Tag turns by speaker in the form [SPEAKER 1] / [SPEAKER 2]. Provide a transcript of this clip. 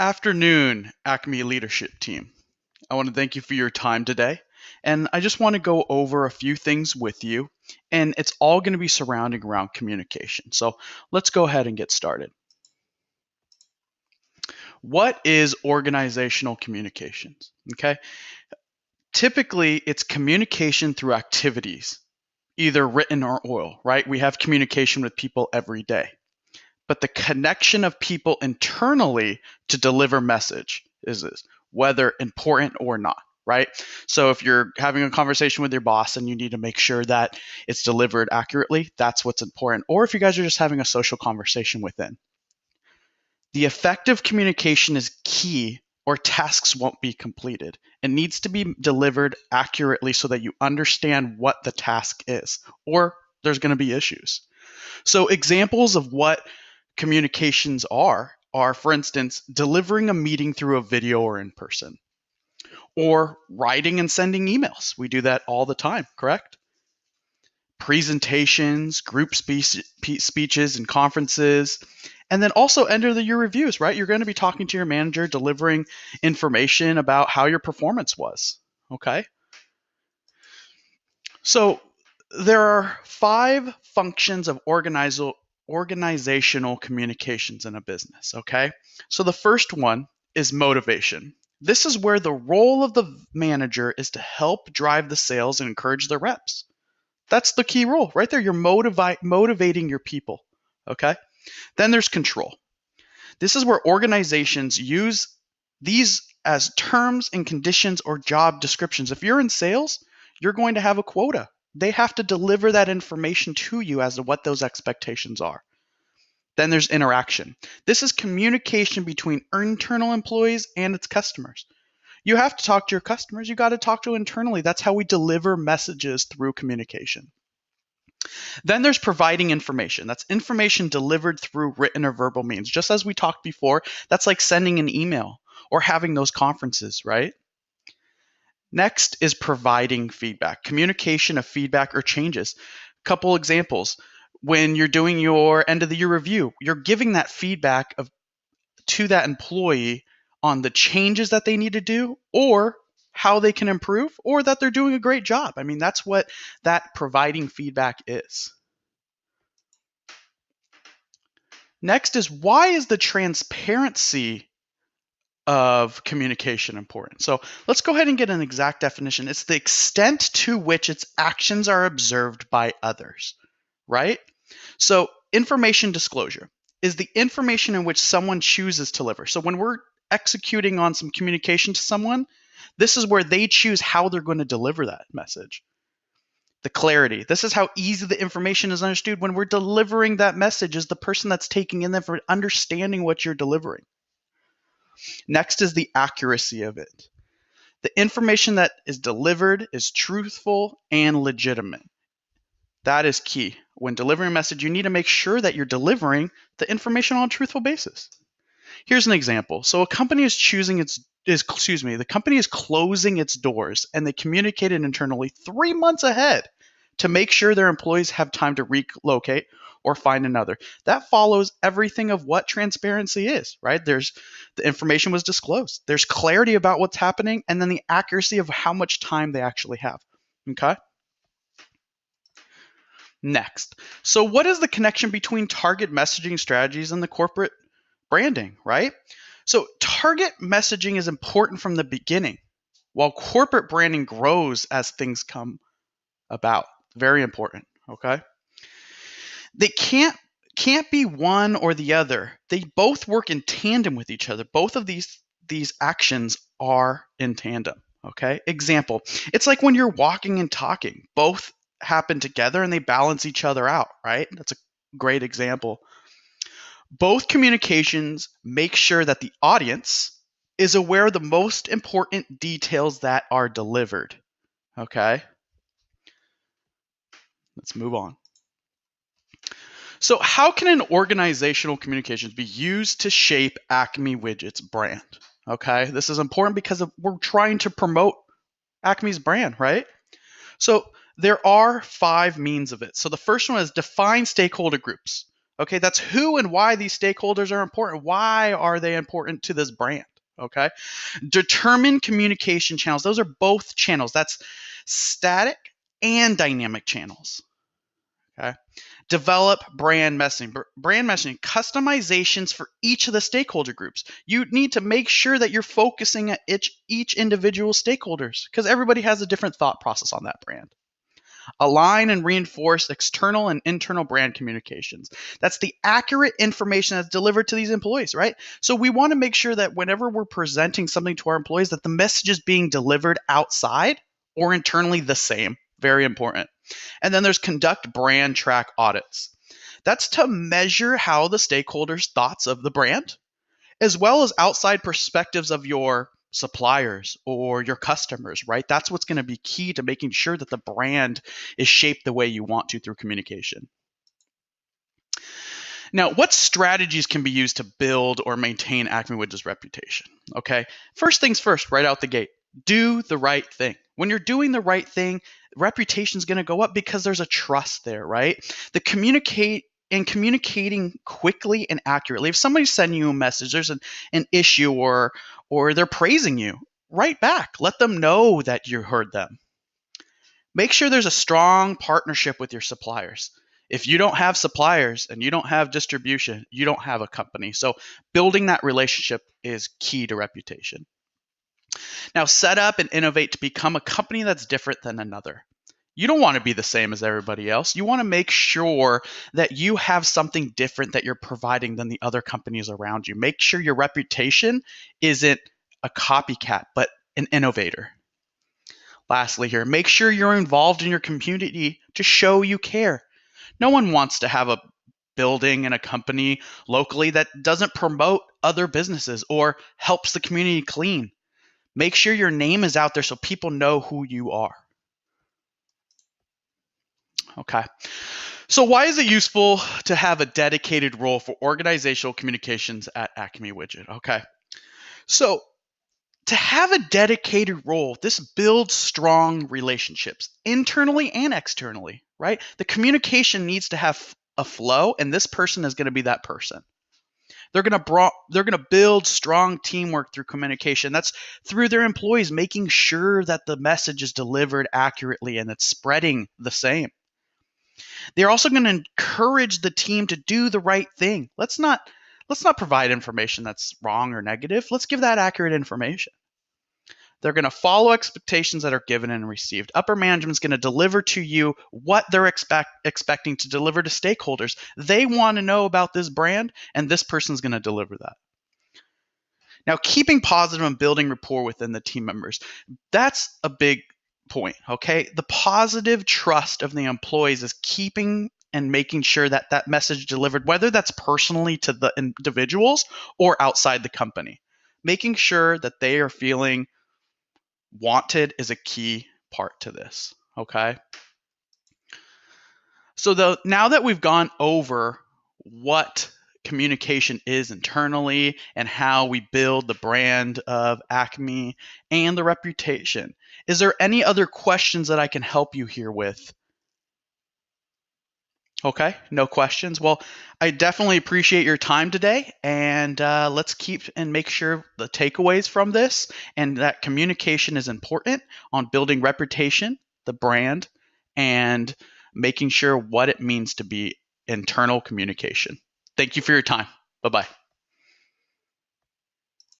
[SPEAKER 1] Afternoon, Acme leadership team. I want to thank you for your time today. And I just want to go over a few things with you. And it's all going to be surrounding around communication. So let's go ahead and get started. What is organizational communications? Okay. Typically, it's communication through activities, either written or oral, right? We have communication with people every day. But the connection of people internally to deliver message is this, whether important or not, right? So if you're having a conversation with your boss and you need to make sure that it's delivered accurately, that's what's important. Or if you guys are just having a social conversation within. The effective communication is key or tasks won't be completed. It needs to be delivered accurately so that you understand what the task is, or there's going to be issues. So examples of what communications are, for instance, delivering a meeting through a video or in person, or writing and sending emails. We do that all the time, correct? Presentations, group speeches and conferences, and then also enter your reviews, right? You're going to be talking to your manager, delivering information about how your performance was, okay? So there are 5 functions of organizational communications in a business, okay? So the first one is motivation. This is where the role of the manager is to help drive the sales and encourage the reps. That's the key role right there. You're motivating your people, okay? Then there's control. This is where organizations use these as terms and conditions or job descriptions. If you're in sales, you're going to have a quota. They have to deliver that information to you as to what those expectations are. Then there's interaction. This is communication between internal employees and its customers. You have to talk to your customers. You got to talk to internally. That's how we deliver messages through communication. Then there's providing information. That's information delivered through written or verbal means. Just as we talked before, that's like sending an email or having those conferences, right? Next is providing feedback, communication of feedback or changes. Couple examples. When you're doing your end of the year review, you're giving that feedback to that employee on the changes that they need to do or how they can improve or that they're doing a great job. I mean, that's what that providing feedback is. Next is, why is the transparency of communication important? So let's go ahead and get an exact definition. It's the extent to which its actions are observed by others, right? So information disclosure is the information in which someone chooses to deliver. So when we're executing on some communication to someone, this is where they choose how they're going to deliver that message. The clarity. This is how easy the information is understood. When we're delivering that message, is the person that's taking in there for understanding what you're delivering. Next is the accuracy of it. The information that is delivered is truthful and legitimate. That is key. When delivering a message, you need to make sure that you're delivering the information on a truthful basis. Here's an example. So a company the company is closing its doors and they communicated internally 3 months ahead to make sure their employees have time to relocate or find another. That follows everything of what transparency is, right? The information was disclosed. There's clarity about what's happening and then the accuracy of how much time they actually have. Okay? Next. So what is the connection between target messaging strategies and the corporate branding, right? So target messaging is important from the beginning, while corporate branding grows as things come about. Very important, okay? They can't be one or the other. They both work in tandem with each other. Both of these actions are in tandem, okay? Example, it's like when you're walking and talking. Both happen together and they balance each other out, right? That's a great example. Both communications make sure that the audience is aware of the most important details that are delivered. Okay? Let's move on. So how can an organizational communications be used to shape Acme Widget's brand? Okay? This is important because we're trying to promote Acme's brand, right? So there are 5 means of it. So the first one is define stakeholder groups. Okay, that's who and why these stakeholders are important. Why are they important to this brand? Okay, determine communication channels. Those are both channels. That's static and dynamic channels. Okay, develop brand messaging. Brand messaging, customizations for each of the stakeholder groups. You need to make sure that you're focusing at each individual stakeholders because everybody has a different thought process on that brand. Align and reinforce external and internal brand communications. That's the accurate information that's delivered to these employees, right? So we want to make sure that whenever we're presenting something to our employees, that the message is being delivered outside or internally the same. Very important. And then there's conduct brand track audits. That's to measure how the stakeholders' thoughts of the brand, as well as outside perspectives of your suppliers or your customers, right? That's what's going to be key to making sure that the brand is shaped the way you want to through communication. Now, what strategies can be used to build or maintain Acme Widget's reputation? Okay, first things first, right out the gate, do the right thing. When you're doing the right thing, reputation is going to go up because there's a trust there, right? The communicating quickly and accurately. If somebody's sending you a message, there's an issue or they're praising you, write back. Let them know that you heard them. Make sure there's a strong partnership with your suppliers. If you don't have suppliers and you don't have distribution, you don't have a company. So building that relationship is key to reputation. Now, set up and innovate to become a company that's different than another. You don't want to be the same as everybody else. You want to make sure that you have something different that you're providing than the other companies around you. Make sure your reputation isn't a copycat, but an innovator. Lastly, here, make sure you're involved in your community to show you care. No one wants to have a building and a company locally that doesn't promote other businesses or helps the community clean. Make sure your name is out there so people know who you are. Okay. So why is it useful to have a dedicated role for organizational communications at Acme Widget? Okay. So to have a dedicated role, this builds strong relationships internally and externally, right? The communication needs to have a flow, and this person is going to be that person. They're going to build strong teamwork through communication. That's through their employees, making sure that the message is delivered accurately and it's spreading the same. They're also going to encourage the team to do the right thing. Let's not provide information that's wrong or negative. Let's give that accurate information. They're going to follow expectations that are given and received. Upper management is going to deliver to you what they're expecting to deliver to stakeholders. They want to know about this brand, and this person is going to deliver that. Now, keeping positive and building rapport within the team members, that's a big point, okay? The positive trust of the employees is keeping and making sure that that message delivered, whether that's personally to the individuals or outside the company. Making sure that they are feeling wanted is a key part to this, okay? So now that we've gone over what communication is internally and how we build the brand of Acme and the reputation, is there any other questions that I can help you here with? Okay, no questions. Well, I definitely appreciate your time today, and let's keep and make sure the takeaways from this and that communication is important on building reputation, the brand, and making sure what it means to be internal communication. Thank you for your time. Bye-bye.